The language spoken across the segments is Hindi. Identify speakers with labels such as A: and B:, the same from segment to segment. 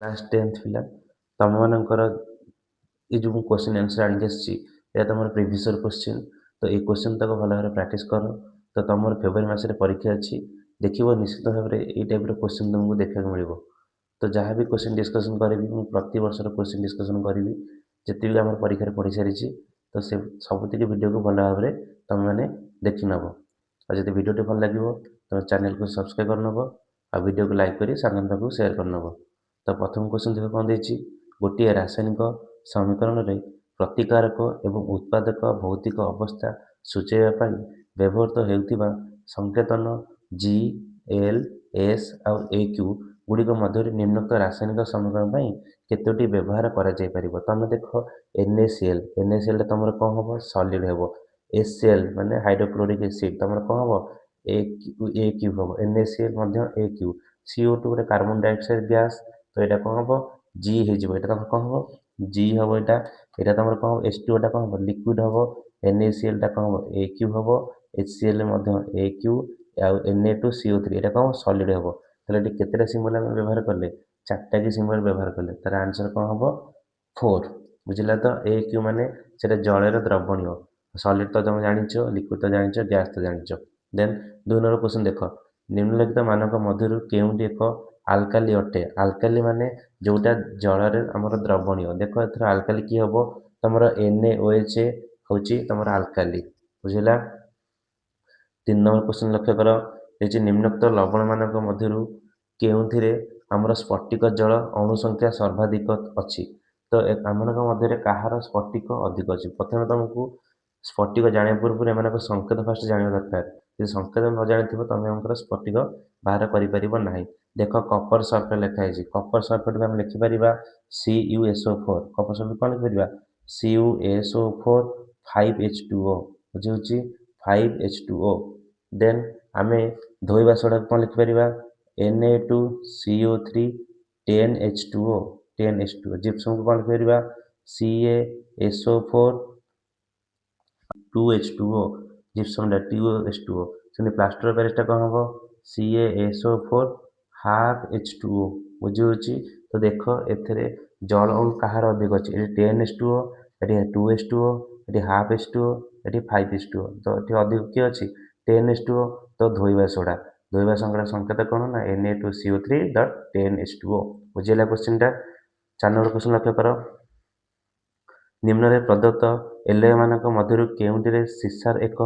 A: क्लास 10th पिला तुम मानकर ये जो क्वेश्चन आंसर आनिक आसी तुम प्रिवियस क्वेश्चन तो ये क्वेश्चन तक भल भाव प्रैक्टिस कर तो तुम फेब्रुआरी मसरे परीक्षा अच्छी देखिए निश्चित भाव में ये टाइप क्वेश्चन तुमको देखा मिल तो जहाँ भी क्वेश्चन डिस्कसन करी प्रति वर्ष क्वेश्चन डिस्कसन करी जिते भी आम परीक्षा पढ़ी सारी तो से सबुतिक वीडियो को भल भाव में तुम मैंने देखी नब और जब वीडियो भल लगे तुम चैनल को सब्सक्राइब कर नब आ वीडियो को लाइक कर सांग पाखक सेयार कर नब तो प्रथम क्वेश्चन देख कौन देती गोटे रासायनिक समीकरण में प्रतिकारक एवं उत्पादक भौतिक अवस्था सूचाइवा व्यवहृत होता संकेतन जी एल एस आउ ए क्यू गुड़िक मध्य निम्नोक्त रासायनिक समीकरण केतोटी व्यवहार कर तुम देख NaCl तुम कौन हम सॉलिड हम HCl माने हाइड्रोक्लोरिक एसिड तुम कौन हम ए क्यू हम NaCl ए क्यू CO2 गोटे कार्बन डाइऑक्साइड गैस तो यहाँ कौन हम जी हो तुम कौन हम जी हम यहाँ तुम कौन हम H2O कौन हम लिक्विड हम NaCl कौन हम ए क्यू हम HCl ए क्यू आउ Na2CO3 यहाँ कौन सॉलिड हम तो केतटा सिंबल आम व्यवहार कले 4टा की सिंबल व्यवहार कले तार आंसर कौन हम 4 बुझला तो ए क्यू माने से जलर द्रवणीय सॉलिड तो तुम जानिच लिक्विड तो जानिच गैस तो जानिच देन 2 नंबर क्वेश्चन देख निम्नलिखित मानक मध्य केउंटी एक आल्काली अटे आल्काली माने जोटा जलर आमर द्रवणीय देख एथर आल्काली कि हम तुम NaOH हूँ तुम आल्काली बुझला 3 नंबर क्वेश्चन लक्ष्य कर ये निम्नोक्त लवण मानक मध्य केउथिरे आमर स्फटिक जल अणुसंख्या सर्वाधिक अच्छी तो आम मध्य कहार स्फटिक अधिक अच्छी प्रथम तुमको स्फटिक जाना पूर्व एम संकेत फास्ट जाना दरकार जो संकेत न जानी तुम आम स्फटिक बाहर करना देख कपर सल्फेट लिखाई कपर सल्फेट को आम लिखिपर CuSO4 कपर सल्फेट कौन लिखिपर CuSO4 5H2O बुझे 5H2O देन आम धोइबा सोडा कौन लिखिपर Na2CO3 10H2O जिप्सम को कौन लिखिपर CaSO4 2H2O जिप्सम 2H2O से प्लास्टर ऑफ पेरिस कौन हम CaSO4 हाफ H2O बुझे तो देख ए जल अणु कहार अधिक अच्छी ये 10H2O ये 2H2O ये हाफ H2O ये 5H2O तो ये अधिक किए अच्छी 10H2O तो धोइबा सोडा संकेत कौन ना Na2CO3 10H2O बुझेगा क्वेश्चन टा 4 नंबर क्वेश्चन लक्ष्य कर निम्न प्रदत्त एलय मानक मध्य केउंटिरे सीसार एक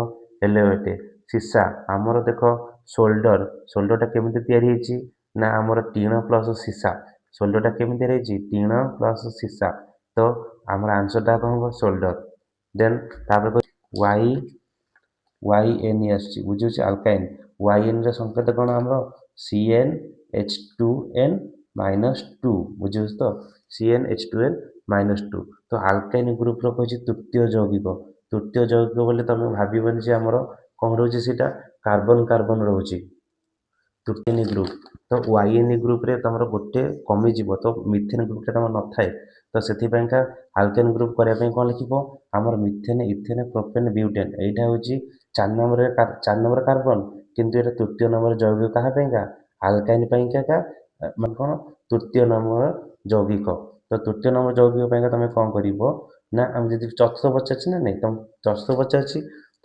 A: एलय अटे सीसा आमर देख सोल्डरटा केमिति तैयारी होइछि ना आमर टीण प्लस सीसा सोल्डरटा केमिति तैयारी होइछि टीण प्लस सीसा तो आमर आंसरटा कौन हम सोल्डर देन तापर YN आसछि बुझुछि अल्काइन YN रे संकेत कौन आमर CnH2n -2 बुझुछि तो CnH2n -2 तो अल्काइन ग्रुप रो कहि तृतीय यौगिक बोले तुम भावन जे आमर कौन रोचे सीटा कार्बन कार्बन रोचे तृतीय ग्रुप तो YN ग्रुप रे तुम गोटे कमिज तो मिथेन ग्रुप तुम न थाए तो से अल्केन ग्रुप करने कौन लिख आमर मिथेन इथेन प्रोपेन ब्यूटेन यहाँ हूँ 4 नंबर कार्बन किंतु ये तृतीय नंबर यौगिक क्या अल्काइन क्या मान कौन तृतीय नंबर यौगिक तो तृतीय नंबर यौगिक तुम कौन कर ना आम जी चतुर्थ पचार ना नहीं तुम चतुर्थ पचार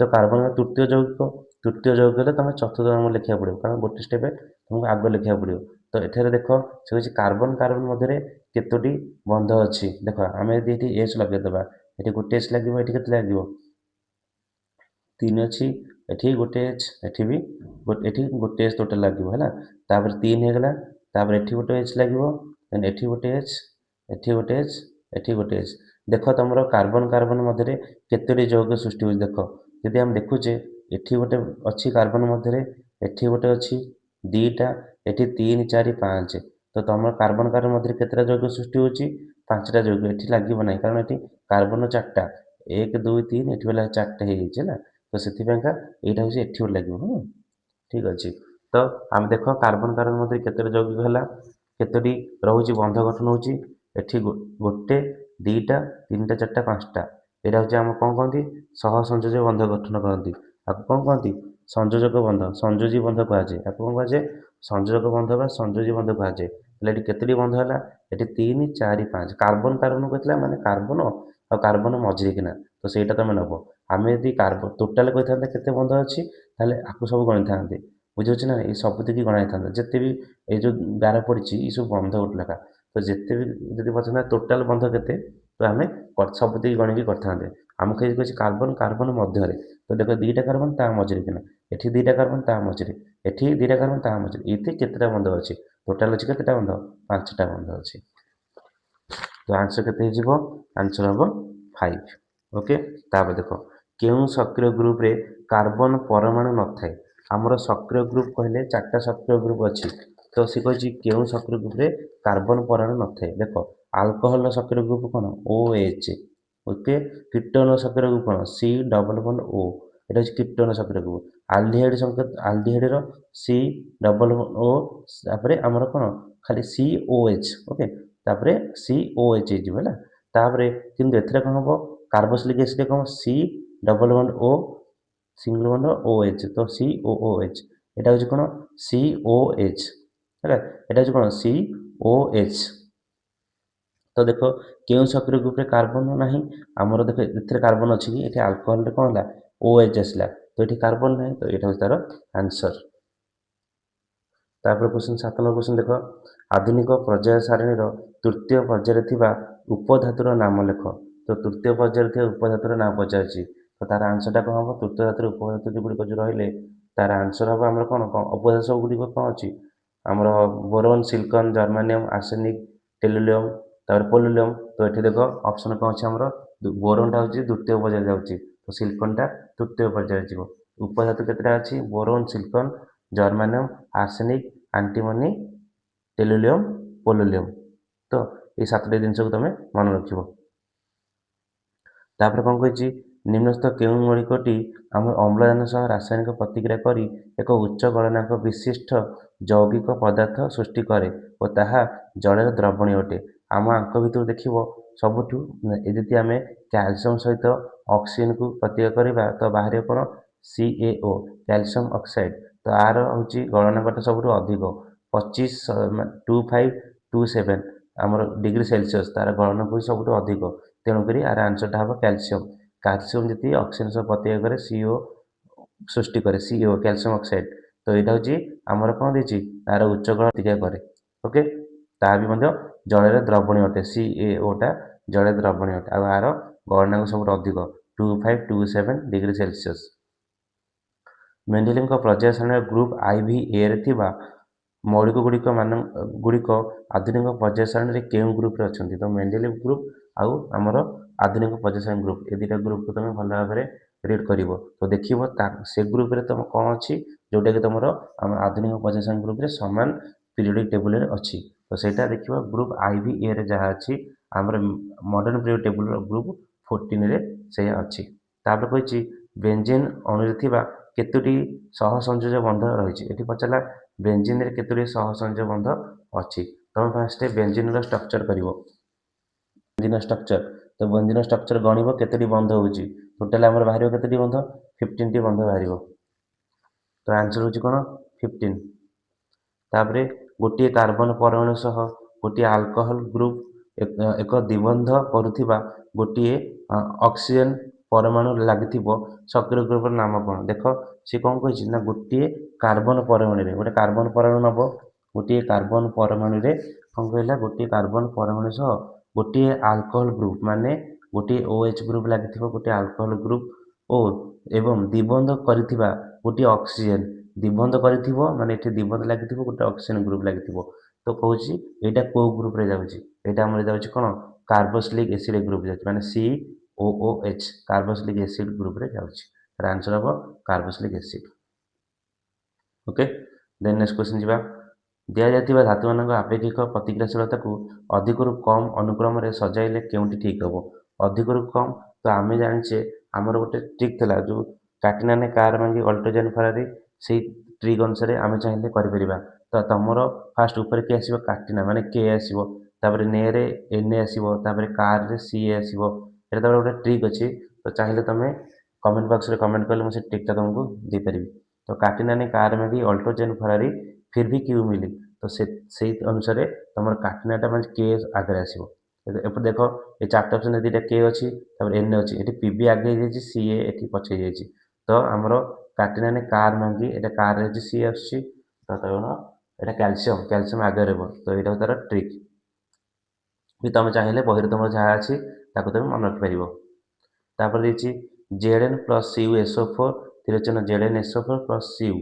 A: तो कार्बन तृतीय यौगिक तुम चतुर्थ नंबर लिखा पड़ो कारण गोटे स्टेप तुमको आग लिखा पड़ो तो ये देख से हूँ कार्बन कार्बन मध्य केतोटी बंध अच्छी देख आम यदि एच लगेदेवा ये गोटे एच लगे ये लगे 3 अच्छी ये गोटे एच ये गोटे एच टोटाल लगे है तापर 3 होगा तापर ये गोटे एच लगे ये गोटे एच ये गोटे एच ये गोटे एच देख तुम कार्बन कार्बन मध्य केतोटी यौगिक सृष्टि हो देख जदि आम देखुचे ये गोटे अच्छी कार्बन मध्य ये गोटे अच्छी 2टा ये 3 4 5 तो तुम कार्बन कार्बन मध्य केतटा यौगिक सृष्टि होची 5टा यौगिक ये लगे ना कारण ये कार्बन 4टा 1 2 3 ये 4टा है तो से यहाँ हूँ ये लगे हाँ ठीक अच्छे तो आम देख कार्बन कार्बन मध्य केतोटी यौगिक है केतोटी रोचे बंध गठन होची गोटे 2टा 3टा 4टा 5टा यहाँ हूँ आम कौन कहती सह संयोजक बंध गठन करती आपको कौन कहती संयोजक बंध संयोजी बंध कहुए आपको कौन कहुए संयोजक बंध बा संयोजी बंध कहुए ହେଲେ ଏଠି କେତେଟି ବନ୍ଧ ହେଲା ଏଠି 3 4 5 କାର୍ବନ କାର୍ବନ କହିଥିଲା ମାନେ କାର୍ବନ ଆଉ କାର୍ବନ ମଝିରେ କିନା ତ ସେଇଟା ତମେ ନେବ ଆମେ ଯଦି କାର୍ବନ ଟୋଟାଲ କହିଥାନ୍ତେ କେତେ ବନ୍ଧ ଅଛି ତାହେଲେ ଆକୁ ସବୁ ଗଣିଥାନ୍ତେ ବୁଝିହେଉଛି ନା ଏଇ ସବୁତିକି ଗଣାଇଥାନ୍ତେ ଯେତେ ବି ଏଇ ଯେଉଁ ଗାର ପଡ଼ିଛି ଏଇ ସବୁ ବନ୍ଧ ଗୋଟେ ଲେଖା ତ ଯେତେ ବି ଯଦି ପଚାରିଥାନ୍ତା ଟୋଟାଲ ବନ୍ଧ କେତେ ତ ଆମେ ସବୁତିକି ଗଣିକି କରିଥାନ୍ତେ ଆମକୁ ଏଇ କହିଛି କାର୍ବନ କାର୍ବନ ମଧ୍ୟରେ ତ ଦେଖ ଦୁଇଟା କାର୍ବନ ତା ମଝିରେ କିନା ଏଠି ଦୁଇଟା କାର୍ବନ ତା ମଝିରେ ଏଠି ଦୁଇଟା କାର୍ବନ ତା ମଝିରେ ଏଠି କେତେଟା ବନ୍ଧ ଅଛି ଟୋଟାଲ ଅଛି କେତେଟା ବନ୍ଧ 5ଟା ବନ୍ଧ ଅଛି ତ ଆନ୍ସର କେତେ ହେଇଯିବ ଆନ୍ସର ହେବ 5 ଓକେ ତାପରେ ଦେଖ କେଉଁ ସକ୍ରିୟ ଗ୍ରୁପରେ କାର୍ବନ ପରମାଣୁ ନଥାଏ ଆମର ସକ୍ରିୟ ଗ୍ରୁପ କହିଲେ 4ଟା ସକ୍ରିୟ ଗ୍ରୁପ ଅଛି ତ ସେ କହିଛି କେଉଁ ସକ୍ରିୟ ଗ୍ରୁପରେ କାର୍ବନ ପରମାଣୁ ନଥାଏ ଦେଖ ଆଲକୋହଲର ସକ୍ରିୟ ଗ୍ରୁପ କ'ଣ OH ଓକେ କୀଟୋନର ସକ୍ରିୟ ଗ୍ରୁପ କ'ଣ C++O এটা হচ্ছে কীটন সক্রিয় গ্রুপ আলডিহাইড সংকেত আলডিহাইডর C++O তারপরে আমার কোন খালি COH ওকে তারপরে COH ହେଇଯିବ ହେଲା ତାପରେ କିନ୍ତୁ ଏଥିରେ କ'ଣ ହେବ କାର୍ବୋକ୍ସିଲିକ୍ ଏସିଡ୍ କ'ଣ C++O ସିଙ୍ଗଲ ବଣ୍ଡ OH ତ COOH এটা ହେଉଛି କ'ଣ COH ହେଲା এটা ହେଉଛି କ'ଣ COH ତ ଦେଖ କେଉଁ ସକ୍ରିୟ ଗ୍ରୁପରେ କାର୍ବନ ନାହିଁ ଆମର ଦେଖ ଏଥିରେ କାର୍ବନ ଅଛି କି ଏଠି ଆଲକୋହଲରେ କ'ଣ ହେଲା OH ଆସିଲା ତ ଏଠି କାର୍ବନ ନାହିଁ ତ ଏଇଟା ହେଉଛି ତାର ଆନ୍ସର ତାପରେ କ୍ୱେଶ୍ଚନ 7 ନମ୍ବର କ୍ୱେଶ୍ଚନ ଦେଖ ଆଧୁନିକ ପର୍ଯ୍ୟାୟ ସାରଣୀର ତୃତୀୟ ପର୍ଯ୍ୟାୟରେ ଥିବା ଉପଧାତୁର ନାମ ଲେଖ ତ ତୃତୀୟ ପର୍ଯ୍ୟାୟରେ ଥିବା ଉପଧାତୁର ନାମ ପଚାରିଛି ତ ତାର ଆନ୍ସରଟା କ'ଣ ହେବ ତୃତୀୟ ଧାତୁର ଉପଧାତୁ ଗୁଡ଼ିକ ଯେଉଁ ରହିଲେ ତାର ଆନ୍ସର ହେବ ଆମର କ'ଣ କ'ଣ ଉପଧାତୁ ସବୁ ଗୁଡ଼ିକ କ'ଣ ଅଛି ଆମର ବୋରୋନ୍ ସିଲିକନ୍ ଜର୍ମାନିୟମ୍ ଆର୍ସେନିକ୍ ଟେଲୁରିୟମ୍ ତାପରେ ପୋଲୁରିୟମ୍ ତ ଏଠି ଦେଖ ଅପସନ୍ କ'ଣ ଅଛି ଆମର ବୋରୋନ୍ଟା ହେଉଛି ଦ୍ୱିତୀୟ ପର୍ଯ୍ୟାୟରେ ଯାଉଛି ତ ସିଲିକନ୍ଟା ତୃତୀୟ ପର୍ଯ୍ୟାୟରେ ଯିବ ଉପଧାତୁ କେତେଟା ଅଛି ବୋରୋନ୍ ସିଲିକନ୍ ଜର୍ମାନିୟମ୍ ଆର୍ସେନିକ୍ ଆଣ୍ଟିମନି ଟେଲୁରିୟମ୍ ପୋଲୁରିୟମ୍ ତ এই 7ଟି ଜିନିଷକୁ ତୁମେ ମନେ ରଖିବ ତାପରେ କ'ଣ କହିଛି ନିମ୍ନସ୍ଥ କେଉଁ ମୌଳିକଟି ଆମର ଅମ୍ଳଜାନ ସହ ରାସାୟନିକ ପ୍ରତିକ୍ରିୟା କରି ଏକ ଉଚ୍ଚ ଗଳନାଙ୍କ ବିଶିଷ୍ଟ ଯୌଗିକ ପଦାର୍ଥ ସୃଷ୍ଟି କରେ ଓ ତାହା ଜଳରେ ଦ୍ରବଣୀୟ ଅଟେ ଆମ ଆଙ୍କ ଭିତରୁ ଦେଖିବ ସବୁଠୁ ଯଦି ଆମେ କ୍ୟାଲସିୟମ୍ ସହିତ ଅକ୍ସିଜେନକୁ ପ୍ରତିକ୍ରିୟା କରିବା ତ ବାହାରିବ କ'ଣ CaO କ୍ୟାଲସିୟମ୍ ଅକ୍ସାଇଡ୍ ତ ଆର ହେଉଛି ଗଳନାଙ୍କଟା ସବୁଠୁ ଅଧିକ 25.2527 ଆମର ଡିଗ୍ରୀ ସେଲସିୟସ୍ ତାର ଗଳନାଙ୍କ ହେଉଛି ସବୁଠୁ ଅଧିକ ତେଣୁକରି ଆର ଆନ୍ସରଟା ହେବ କ୍ୟାଲସିୟମ୍ କ୍ୟାଲସିୟମ୍ ଯଦି ଅକ୍ସିଜେନ ସହ ପ୍ରତିକ୍ରିୟା କରେ CO ସୃଷ୍ଟି କରେ CO କ୍ୟାଲସିୟମ୍ ଅକ୍ସାଇଡ୍ ତ ଏଇଟା ହେଉଛି ଆମର କ'ଣ ଦେଇଛି ତାର ଉଚ୍ଚ ଗଳନ ପ୍ରତିକ୍ରିୟା କରେ ଓକେ ତାହା ବି ମଧ୍ୟ ଜଳରେ ଦ୍ରବଣୀୟ ଅଟେ CaOଟା ଜଳରେ ଦ୍ରବଣୀୟ ଅଟେ ଆଉ ଆର ଗଳନାଙ୍କ ସବୁଠୁ ଅଧିକ 2527 ଡିଗ୍ରୀ ସେଲସିୟସ୍ ମେଣ୍ଡେଲିଙ୍କ ପର୍ଯ୍ୟାୟ ସାରଣୀର ଗ୍ରୁପ IVAରେ ଥିବା ମୌଳିକ ଗୁଡ଼ିକ ଆଧୁନିକ ପର୍ଯ୍ୟାୟ ସାରଣୀରେ କେଉଁ ଗ୍ରୁପରେ ଅଛନ୍ତି ତ ମେଣ୍ଡେଲିଭ୍ ଗ୍ରୁପ ଆଉ ଆମର ଆଧୁନିକ ପର୍ଯ୍ୟାୟ ସାରଣୀ ଗ୍ରୁପ ଏ ଦୁଇଟା ଗ୍ରୁପକୁ ତୁମେ ଭଲ ଭାବରେ ରିଡ୍ କରିବ ତ ଦେଖିବ ସେ ଗ୍ରୁପରେ ତୁମ କ'ଣ ଅଛି ଯେଉଁଟାକି ତୁମର ଆମ ଆଧୁନିକ ପର୍ଯ୍ୟାୟ ସାରଣୀ ଗ୍ରୁପରେ ସମାନ ପିରିୟଡ଼ିକ୍ ଟେବୁଲରେ ଅଛି ତ ସେଇଟା ଦେଖିବ ଗ୍ରୁପ IVAରେ ଯାହା ଅଛି ଆମର ମଡର୍ଣ୍ଣ ପିରିୟଡ଼ ଟେବୁଲର ଗ୍ରୁପ 14ରେ ସେଇଆ ଅଛି ତାପରେ କହିଛି ବେଞ୍ଜିନ୍ ଅଣୁରେ ଥିବା କେତୋଟି ସହସଂଯୋଜ ବନ୍ଧ ରହିଛି ଏଠି ପଚାରିଲା ବେଞ୍ଜିନ୍ରେ କେତୋଟି ସହସଂଯୋଜ ବନ୍ଧ ଅଛି ତମେ ଫାଷ୍ଟ ବେଞ୍ଜିନ୍ର ଷ୍ଟ୍ରକ୍ଚର କରିବ ବେଞ୍ଜିନ୍ର ଷ୍ଟ୍ରକ୍ଚର ତ ବେଞ୍ଜିନ୍ର ଷ୍ଟ୍ରକ୍ଚର ଗଣିବ କେତୋଟି ବନ୍ଧ ହେଉଛି ଟୋଟାଲ ଆମର ବାହାରିବ କେତୋଟି ବନ୍ଧ 15ଟି ବନ୍ଧ ବାହାରିବ ତ ଆନ୍ସର ହେଉଛି କ'ଣ 15 ତାପରେ ଗୋଟିଏ କାର୍ବନ ପରମାଣୁ ସହ ଗୋଟିଏ ଆଲକୋହଲ ଗ୍ରୁପ ଏକ ଦ୍ୱିବନ୍ଧ କରୁଥିବା ଗୋଟିଏ ଅକ୍ସିଜେନ ପରମାଣୁ ଲାଗିଥିବ ସକ୍ରିୟ ଗ୍ରୁପର ନାମ କ'ଣ ଦେଖ ସେ କ'ଣ କହିଛି ନା ଗୋଟିଏ କାର୍ବନ ପରମାଣୁରେ ଗୋଟେ କାର୍ବନ ପରମାଣୁ ନେବ ଗୋଟିଏ କାର୍ବନ ପରମାଣୁରେ କ'ଣ କହିଲା ଗୋଟିଏ କାର୍ବନ ପରମାଣୁ ସହ ଗୋଟିଏ ଆଲକୋହଲ ଗ୍ରୁପ ମାନେ ଗୋଟିଏ OH ଗ୍ରୁପ ଲାଗିଥିବ ଗୋଟିଏ ଆଲକୋହଲ ଗ୍ରୁପ ଓ ଏବଂ ଦ୍ୱିବନ୍ଧ କରିଥିବା ଗୋଟିଏ ଅକ୍ସିଜେନ ଦ୍ୱିବନ୍ଧ କରିଥିବ ମାନେ ଏଠି ଦ୍ୱିବନ୍ଧ ଲାଗିଥିବ ଗୋଟେ ଅକ୍ସିଜେନ ଗ୍ରୁପ ଲାଗିଥିବ ତ କହୁଛି ଏଇଟା କୋଉ ଗ୍ରୁପରେ ଯାଉଛି ଏଇଟା ଆମର ଯାଉଛି କ'ଣ କାର୍ବୋକ୍ସିଲିକ୍ ଏସିଡ୍ ଗ୍ରୁପ ଯାଉଛି ମାନେ COOH କାର୍ବୋକ୍ସିଲିକ୍ ଏସିଡ୍ ଗ୍ରୁପରେ ଯାଉଛି ତାର ଆନ୍ସର ହେବ carboxylic acid okay then next question ଯିବା ଦିଆଯାଇଥିବା ଧାତୁମାନଙ୍କ ଆପେକ୍ଷିକ ପ୍ରତିକ୍ରିୟାଶୀଳତାକୁ ଅଧିକରୁ କମ୍ ଅନୁକ୍ରମରେ ସଜାଇଲେ କେଉଁଟି ଠିକ୍ ହେବ ଅଧିକରୁ କମ୍ ତ ଆମେ ଜାଣିଛେ ଆମର ଗୋଟେ ଟ୍ରିକ୍ ଥିଲା ଯେଉଁ କାଟିନାନେ କାର ଭାଙ୍ଗି ଅଲ୍ଟ୍ରୋଜେନ୍ ଫରାରୀ ସେଇ ଟ୍ରିକ୍ ଅନୁସାରେ ଆମେ ଚାହିଁଲେ କରିପାରିବା ତ ତମର ଫାଷ୍ଟ ଉପରେ କିଏ ଆସିବ କାଟିନା ମାନେ କେ ଆସିବ ତାପରେ ନେ ଆସିବ ତାପରେ କାରରେ CA ଆସିବ ଏଇଟା ତାପରେ ଗୋଟେ ଟ୍ରିକ୍ ଅଛି ତ ଚାହିଁଲେ ତମେ କମେଣ୍ଟ ବକ୍ସରେ କମେଣ୍ଟ କଲେ ମୁଁ ସେ ଟ୍ରିକ୍ଟା ତୁମକୁ ଦେଇପାରିବି तो काटिना ने कार में भी ऑल्टोजेन फरारी फिर भी क्यों मिली तो से अनुसार तुम काटनाटा मैं के आगे आसो एपटे देख ये 4टा ऑप्शन 2टा के अच्छी एन अच्छी ये पीबी आगे जाइए सी ये पछे जाइए तो आमर काटना कार मांगी ये कार सी आसुच्छी तो तेणु यहाँ क्याल्सीयम क्याल्सीयम आगे रहा तो यहाँ तार ट्रिक भी तुम चाहिए बही तुम जहाँ अच्छी तुम मन रखिपर तापर देखिए जेड प्लस यू एसओ 4 तिरचन जेड एसओ 4 प्लस यू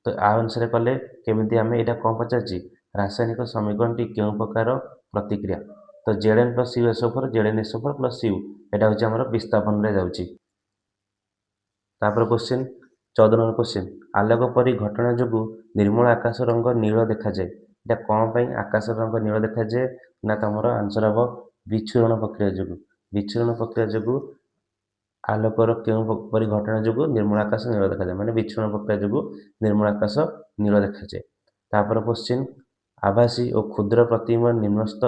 A: तो आ अनुसार कले केमी आम यहाँ कौन पचार रासायनिक समीकरण क्यों प्रकार प्रतिक्रिया तो Z plus U SO 4 Z SO 4 plus U यहाँ हूँ आम विस्थापन जाऊँगी क्वेश्चन 14 नंबर क्वेश्चन आलोक परी घटना जो निर्मल आकाश रंग नील देखा जाए यहाँ कौन पर आकाश रंग नील देखा जाए ना तुम आंसर हम विच्छुरण प्रक्रिया जो विच्छुरण प्रक्रिया जो आलोकर क्यों परी घटना जो निर्मल आकाश नील देखा जाए माने विच्छुरण प्रक्रिया जो निर्मल आकाश नील देखा जाए तापर क्वेश्चन आभासी और क्षुद्र प्रतिबिंब निम्नस्थ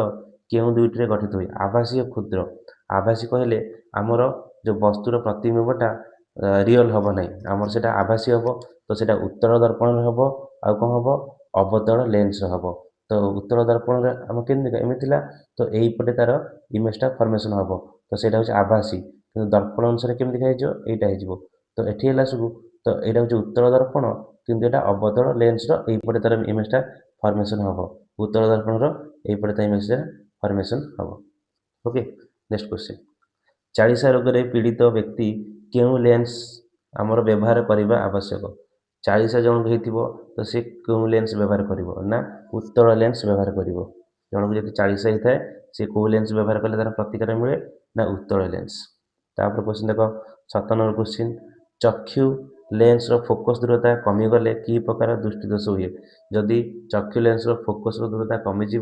A: क्यों दुईटे गठित हुए आभासी और क्षुद्र आभासी कहले आमर जो वस्तुर प्रतिबिंबटा रियल हम ना आमर से आभासी हम तो सेटा उत्तर दर्पण हम आउ कौन हम अवतल लेंस हम तो उत्तर दर्पण आम केमती एमती तो यहीपटे तार इमेजटा फर्मेसन हम तो सेटा हूँ आभासी कि दर्पण अनुसार केमती देखा यहाँ तो ये सब तो यहाँ हूँ उत्तर दर्पण किंतु यहाँ अवतल लेंस रहीपटे तार इमेजटा फर्मेसन हम उत्तर दर्पण रहीपटे तार इमेजटा फर्मेसन हम ओके नेक्स्ट क्वेश्चन चाळिसा रोग पीड़ित व्यक्ति क्यों लेंस आमर व्यवहार करने आवश्यक 40 जन हो तो सी क्यों लेंस व्यवहार कर ना उत्तल लेंस व्यवहार कर जनक जब 40 होता है सी कौ लेंस व्यवहार कले तार प्रतिकार मिले ना उत्तल लेंस तापर क्वेश्चन देख 7 नंबर क्वेश्चन चक्षु लेंस फोकस दूरता कमीगले कि प्रकार दृष्टिदोष हुए जदि चक्षु लेंस फोकस दूरता कमिज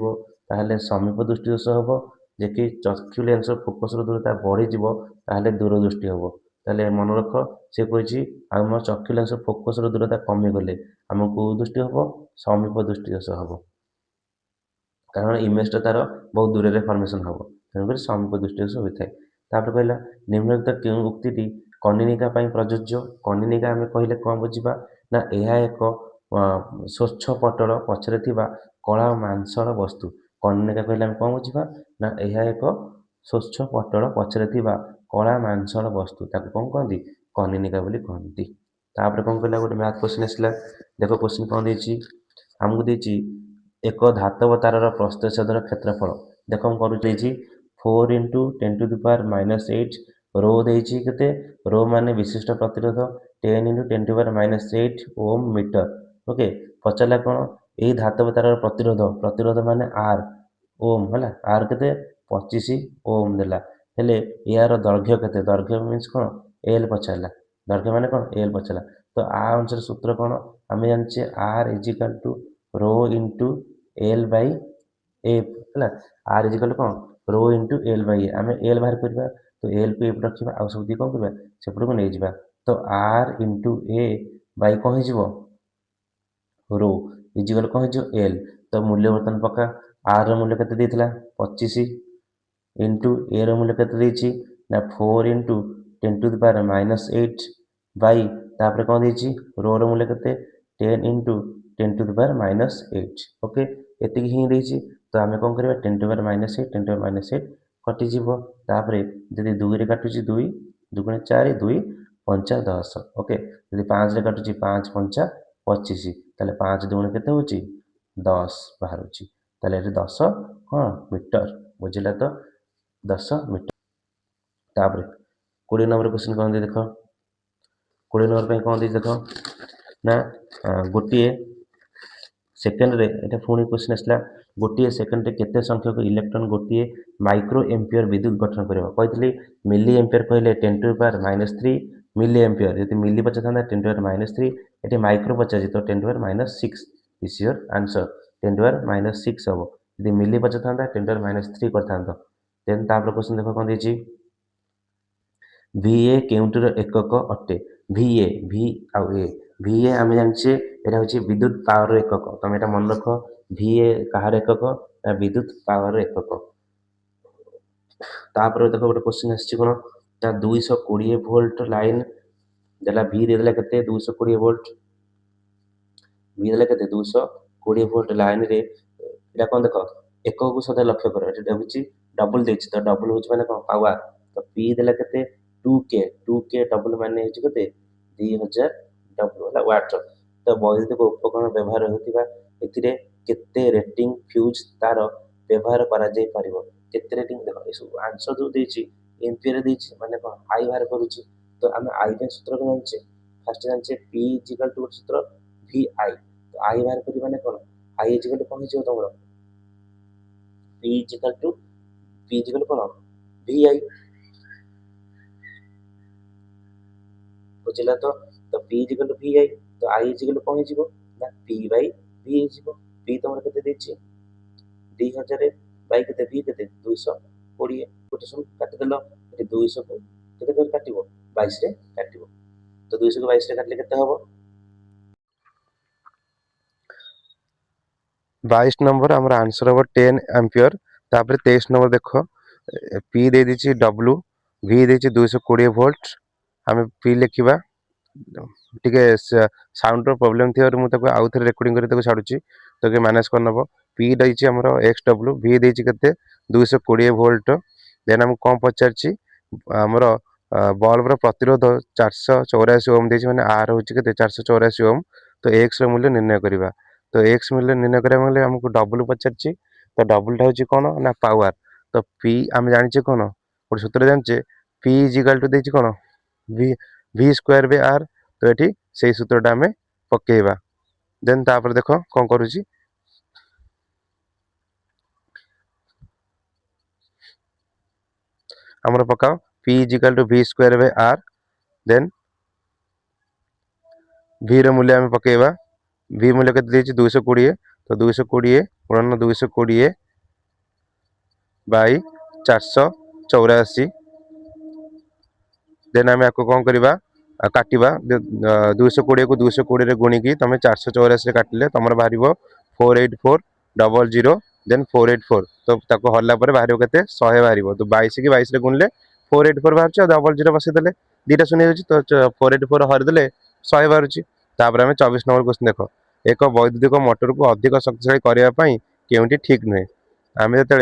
A: ताहले समीप दृष्टिदोष हम जे कि चक्षु लेंस फोकस दूरता बढ़ीज ताहले दूरदृष्टि हम ताहले मन रख से कही आम चक्षु लेंस फोकस दूरता कमीगले आमको दृष्टि हम समीप दृष्टिदोष हम कारण इमेजटा तार बहुत दूर में फर्मेसन हम तेणुक समीप दृष्टिदोष होता है तापर कहला निम्नलिखित क्यों उक्ति कनिनिका प्रযোज्य कनिनिका आम कहले कौन बुझा ना यह एक स्वच्छ पटल पछरे कला मांसल वस्तु कनिनिका कहले आम कौन बुझा ना यह एक स्वच्छ पटल पछरे कला मांसल वस्तु ताको कौन कहती कनिनिका बोली कहती तापर कौन कहला गोटे मैथ क्वेश्चन आसला देख क्वेश्चन कौन देछि आमको देछि एक धातव तार प्रस्थच्छेदर क्षेत्रफल देख करुँच 4 × 10⁻⁻8 रो देछि केते रो माने विशिष्ट प्रतिरोध 10 × 10⁻⁸ ओम मीटर ओके पचारा कौन यही धातव तार प्रतिरोध प्रतिरोध माने आर ओम है आर के 25 ओम देला हेले यार दैर्घ्य के दैर्घ्य मीन्स कौन एल पचारा दैर्घ्य माने कौन एल पचारा तो आ अनुसार सूत्र कौन आम जाने R equal to rho into L by F है आर इजिकल कौन रो इंटू एल बै ए आम एल बाहर करवा तो एल को एफ रखा आउ सब कौन करवा सेपट को नहीं जावा तो आर इंटू ए बै कौन हो रो इजिकल कौन हो एल तो मूल्य बर्तमान पक्का आर मूल्य के 25 इंटू ए रूल्य के ना 4 × 10⁻⁸ बै तापर कौन देछि रो मूल्य के 10 × 10⁻⁸ ओके एति ही देछि तो आम कौन करवा 10⁻⁸ 10⁻⁸ कटिज तापर जदि 2 रे काटुची 2 2 × 4 2 5 10 ओके जदि 5 रे काटुची 5 5 25 ताले 5 दूनी केते होची 10 बाहर होची ताले 10 कौन मीटर बुझिला तो 10 मीटर तापर 20 नंबर क्वेश्चन कौन दे देख 20 नंबर पे कौन दे देख ना गोटे सेकेंड रे एटा पुणी क्वेश्चन आसला गोटे सेकेंड रे केते संख्यक इलेक्ट्रॉन गोटे माइक्रो एम्पियर विद्युत गठन करबा कहतली मिली एम्पियर कहले 10⁻³ मिली एम्पियर यदि मिली पचा था 10⁻³ एटी माइक्रो पचा तो 10⁻⁶ दिस योर आंसर 10⁻�6 हम यदि मिली पचा था 10⁻³ करता देन तापर क्वेश्चन देख कौन देछि VA केउंटर एकक अटे VA V आउ A VA आम जाने यहाँ हूँ विद्युत पावर एकक तुम यहाँ मन रख VA कहार एकक ना विद्युत पावर एकक तापर देख गोटे क्वेश्चन आसी कौन ना 220 वोल्ट लाइन देला V देला के 220 वोल्ट V देला के 220 20 ଭୋଲ୍ଟ ଲାଇନରେ ଏଇଟା କ'ଣ ଦେଖ एकକୁ ସଦା ଲକ୍ଷ୍ୟ କର ଏଠି ହେଉଛି ଡବଲ ଦେଇଛି ତ ଡବଲ ହେଉଛି ମାନେ କ'ଣ ପାୱାର ତ ପି ଦେଲା କେତେ 2K ଡବଲ ମାନେ ହେଉଛି କେତେ 2000 ଡବଲ ହେଲା ୱାଟ ତ ବୈଦ୍ୟୁତିକ ଉପକରଣ ବ୍ୟବହାର ହେଉଥିବା ଏଥିରେ କେତେ ରେଟିଂ ଫ୍ୟୁଜ୍ ତାର ବ୍ୟବହାର କରାଯାଇ ପାରିବ କେତେ ରେଟିଂ ଦେଖ ଏସବୁ ଆନ୍ସର ଯେଉଁ ଦେଇଛି ଏମ୍ପିଆର ଦେଇଛି ମାନେ କ'ଣ ଆଇ ବାହାର କରୁଛି ତ ଆମେ ଆଇ ପାଇଁ ସୂତ୍ର କ'ଣ ଜାଣିଛେ ଫାର୍ଷ୍ଟ ଜାଣିଛେ ପି ଇଜିକାଲ ଟୁ ଗୋଟେ ସୂତ୍ର ଭି ଆଇ ତ ଆଇ ବାହାର କରି ମାନେ କ'ଣ ଆଇ ଇଜିକାଲ ଟୁ କ'ଣ ହେଇଯିବ ତମର P इजिकल टू कौन vi बुझिला तो P इजिकल टू vi तो I इजिकल कौन हो ना P बाय V हो P तुम केते देछि 2000 बाय केते V केते 220 गोटे सब काटि देलो 200 को केते कर काटिबो 22 रे काटिबो तो 200 को 22 रे काटले केते हबो 22 नंबर हमर आंसर हो 10 एम्पियर तापर 23 नंबर देखो P they दीची W we देची 220 volt आम पी लिखा टिके साउंड प्रॉब्लम थी मु आउ थे रेकर्डिंग कर छाड़ुची तो के मैनेज कर नब पी देची हमर एक्स डब्ल्यू वी देची केते 220 वोल्ट देन हम कौन पचारची हमर बल्ब प्रतिरोध 484 ओम देची माने आर होची केते 484 ओम तो एक्स रो मूल्य निर्णय करबा तो एक्स मूल्य निर्णय करबा माने हमको डबल पचारची तो डबल टा होची कोन ना पावर तो पी आम जानिचे कोन गोटे सूत्र जानिचे पी इज इक्वल टू देची कोन v v square by r तो एठी सेही सूत्रटा आमे पकेइबा देन तापर देखो कोन करूची हमर पकाओ p is equal to v square by r then v rho मूल्य आमे पकेइबा v मूल्य केते देची 220 तो 220 गुणन 220 बाय 484 देन आम आपको कौन करवा काटिबा 220 को 220 गुणी की तुम 484 काटिले तुम बाहर 484000 देन 484 तो ताको हल्ला पर बाहर केते 100 बाहर तो 22 की 22 रे गुणले 484 बाहर डबल जीरो बसईदे दीटा शून्य हो तो 484 हरिदे 100 बाहर तापर आम 24 नंबर क्वेश्चन देख एक वैद्युतिक मोटर को अधिक शक्तिशाली करने केउंटी ठीक नुहे आम जो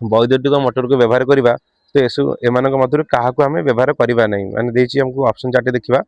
A: वैद्युतिक मोटर को व्यवहार करवा तो एमान मध्य क्या आम व्यवहार करवा नहीं माने देछि हमको ऑप्शन चार्ट देखा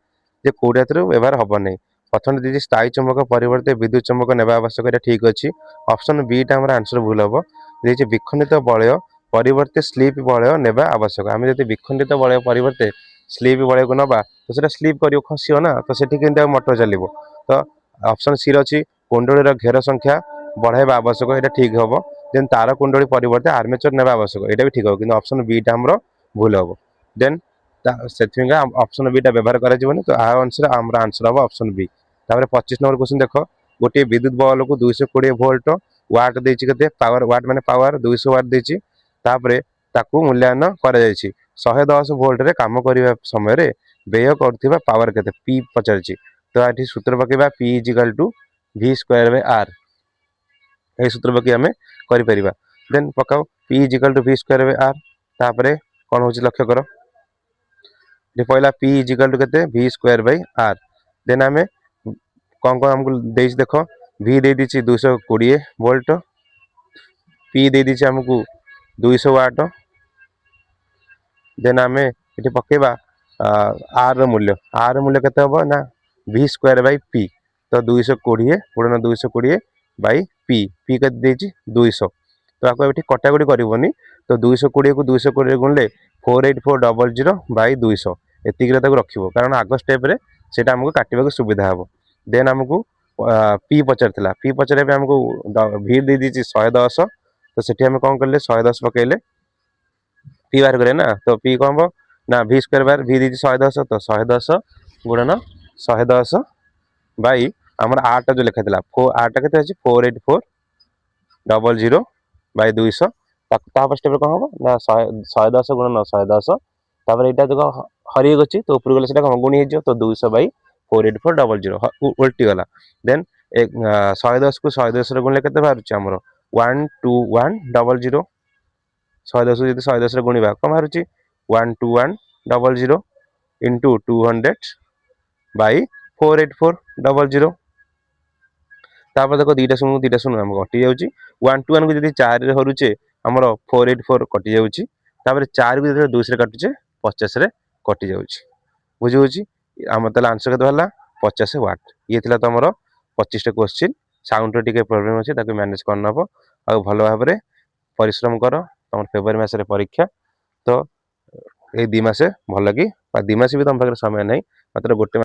A: जे कोड़ा व्यवहार हम नहीं प्रथम देखिए स्थायी चुंबक परिवर्ते विद्युत चुंबक नेबा आवश्यक ये ठीक अच्छी ऑप्शन बी टा हमर आंसर भूल हम देखिए विखंडित बलय परिवर्ते स्लीप बलय नेबा आवश्यक आम जब विखंडित बलय परिवर्ते स्लीप बलय को नबा तो सेटा स्लीप कर खसियो ना तो सेठी केनता मोटर चलिबो तो ऑप्शन सी रछि कुंडलीर घेर संख्या बढ़ाइबा आवश्यक ये ठीक हम देन तार कुंडली परिवर्ते आर्मेचर नेबा आवश्यक ये भी ठीक हो कि ऑप्शन बी टा हमर भूल हम देन से ऑप्शन बी टा व्यवहार करा तो आ अनुसार आम आंसर हम ऑप्शन बी तापर 25 नंबर क्वेश्चन देख गोटे विद्युत बल्ब को 220 वोल्ट वाट देछि केते पावर वाट माने पावर 200 वाट देछि तापरे ताकू मूल्यांकन करा जायछि 110 वोल्ट रे काम करिवा समय रे व्यय करथिबा पावर केते पी पचारछि तो आठी सूत्र पकेबा P equal to v square by r ए सूत्र पके हमें करि परिबा देन पकाओ p equal to v square by r तापरे कोन होछि लक्ष्य करो ये पहला p इक्वल टू केते v square by r then हमें कौन कौन हमको देछि देखो v दे दीची 220 वोल्ट p दे दीची हमको 200 वाट देन हमें ये पकेबा r मूल्य केते हबो ना v स्क्वायर बाय p तो 220 गुणन 220 बाय p p केते देछि 200 तो आपको एठी कटाकटी करबोनी तो 220 को 220 गुणले 48400 बाय 200 एतिक रे ताको रखिबो कारण आगो स्टेप रे सेटा हमको काटिबा को सुविधा हबो देन हमको पी पचारथिला पी पचारे पे हमको v दे दीची 110 तो सेठी हम कोन करले 110 पकेले पी बाहर करे ना तो पी कोन हो ना v स्क्वायर बार v दीची 110 तो 110 गुणन 110 बाय हमर 8 जो लिखा थिला 8 केते अछि 484000 बाय 200 तापर स्टेप रे कोन हो ना 110 गुणन 110 तापर एटा जो हरि गछि तो ऊपर गले सेटा गुणी हे तो 200 बाय 48400 उल्टी गला देन 110 को 110 रे गुणले केते बाहर छि हमर 12100 110 यदि 110 रे गुणीबा कम बाहर छि 12100 into 200 by 48400
B: तापर देखो दुईटा शून्य आम कटि जाऊँगी 1 टू 1 को जब 4 रे हरुचे आमर 484 कटि जाऊँगी 4 को जो 2 से काटुचे 50 रे कटि जाऊँगी बुझी आम ताले आंसर के 50 वाट ये थिला तुमर 25टा क्वेश्चन साउंड रे प्रोब्लेम अच्छे ताको मैनेज करनब आ भल भाव में परिश्रम कर तुम फेब्रुआरी मास परीक्षा तो ये 2 मास भल कि 2 मास भी तुम पाखे समय नहीं मात्र गोटे